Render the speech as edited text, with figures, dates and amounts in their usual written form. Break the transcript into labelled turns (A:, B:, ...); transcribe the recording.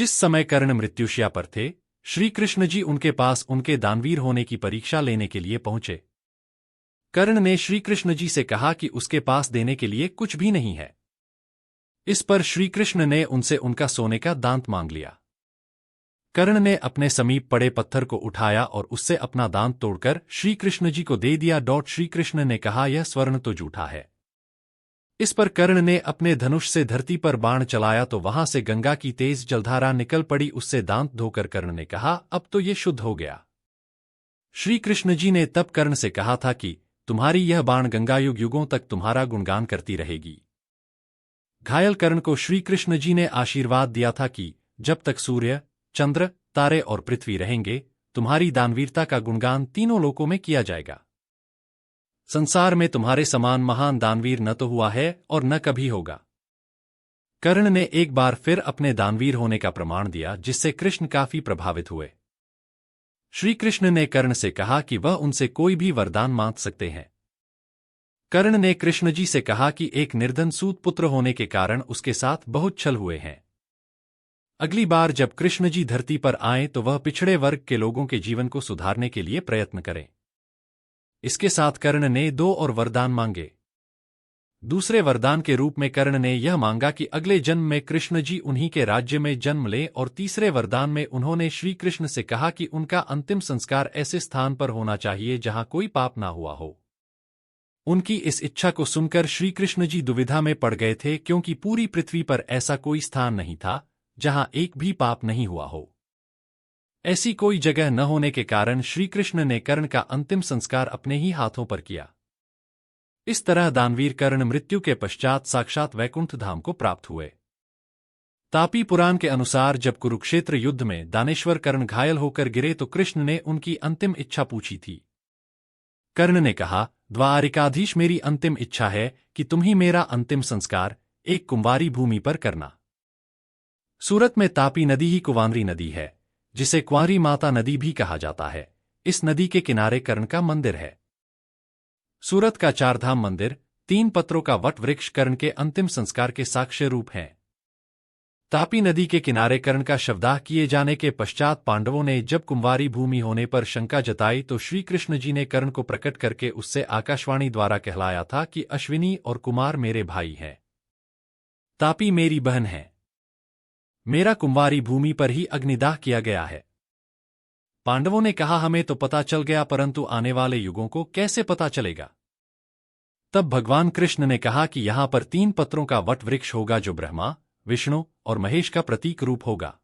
A: जिस समय कर्ण मृत्युशैया पर थे, श्री कृष्ण जी उनके पास उनके दानवीर होने की परीक्षा लेने के लिए पहुंचे। कर्ण ने श्री कृष्ण जी से कहा कि उसके पास देने के लिए कुछ भी नहीं है। इस पर श्री कृष्ण ने उनसे उनका सोने का दांत मांग लिया। कर्ण ने अपने समीप पड़े पत्थर को उठाया और उससे अपना दांत तोड़कर श्री कृष्ण जी को दे दिया। श्री कृष्ण ने कहा, यह स्वर्ण तो झूठा है। इस पर कर्ण ने अपने धनुष से धरती पर बाण चलाया तो वहां से गंगा की तेज जलधारा निकल पड़ी। उससे दांत धोकर कर्ण ने कहा, अब तो ये शुद्ध हो गया। श्री कृष्ण जी ने तब कर्ण से कहा था कि तुम्हारी यह बाण गंगा युग युगों तक तुम्हारा गुणगान करती रहेगी। घायल कर्ण को श्री कृष्ण जी ने आशीर्वाद दिया था कि जब तक सूर्य, चंद्र, तारे और पृथ्वी रहेंगे, तुम्हारी दानवीरता का गुणगान तीनों लोकों में किया जाएगा। संसार में तुम्हारे समान महान दानवीर न तो हुआ है और न कभी होगा। कर्ण ने एक बार फिर अपने दानवीर होने का प्रमाण दिया, जिससे कृष्ण काफी प्रभावित हुए। श्री कृष्ण ने कर्ण से कहा कि वह उनसे कोई भी वरदान मांग सकते हैं। कर्ण ने कृष्ण जी से कहा कि एक निर्धन सूत पुत्र होने के कारण उसके साथ बहुत छल हुए हैं। अगली बार जब कृष्ण जी धरती पर आएं तो वह पिछड़े वर्ग के लोगों के जीवन को सुधारने के लिए प्रयत्न करें। इसके साथ कर्ण ने 2 और वरदान मांगे। दूसरे वरदान के रूप में कर्ण ने यह मांगा कि अगले जन्म में कृष्ण जी उन्हीं के राज्य में जन्म लें, और तीसरे वरदान में उन्होंने श्री कृष्ण से कहा कि उनका अंतिम संस्कार ऐसे स्थान पर होना चाहिए जहां कोई पाप ना हुआ हो। उनकी इस इच्छा को सुनकर श्री कृष्ण जी दुविधा में पड़ गए थे, क्योंकि पूरी पृथ्वी पर ऐसा कोई स्थान नहीं था जहां एक भी पाप नहीं हुआ हो। ऐसी कोई जगह न होने के कारण श्री कृष्ण ने कर्ण का अंतिम संस्कार अपने ही हाथों पर किया। इस तरह दानवीर कर्ण मृत्यु के पश्चात साक्षात वैकुंठ धाम को प्राप्त हुए। तापी पुराण के अनुसार जब कुरुक्षेत्र युद्ध में दानेश्वर कर्ण घायल होकर गिरे तो कृष्ण ने उनकी अंतिम इच्छा पूछी थी। कर्ण ने कहा, द्वारिकाधीश, मेरी अंतिम इच्छा है कि तुम ही मेरा अंतिम संस्कार एक कुंवारी भूमि पर करना। सूरत में तापी नदी ही कुंवारी नदी है, जिसे कुंवारी माता नदी भी कहा जाता है। इस नदी के किनारे कर्ण का मंदिर है। सूरत का चारधाम मंदिर 3 पत्रों का वट वृक्ष कर्ण के अंतिम संस्कार के साक्ष्य रूप हैं। तापी नदी के किनारे कर्ण का शवदाह किए जाने के पश्चात पांडवों ने जब कुंवारी भूमि होने पर शंका जताई तो श्री कृष्ण जी ने कर्ण को प्रकट करके उससे आकाशवाणी द्वारा कहलाया था कि अश्विनी और कुमार मेरे भाई हैं, तापी मेरी बहन है। मेरा कुंवारी भूमि पर ही अग्निदाह किया गया है। पांडवों ने कहा, हमें तो पता चल गया, परंतु आने वाले युगों को कैसे पता चलेगा। तब भगवान कृष्ण ने कहा कि यहां पर 3 पत्रों का वट वृक्ष होगा जो ब्रह्मा, विष्णु और महेश का प्रतीक रूप होगा।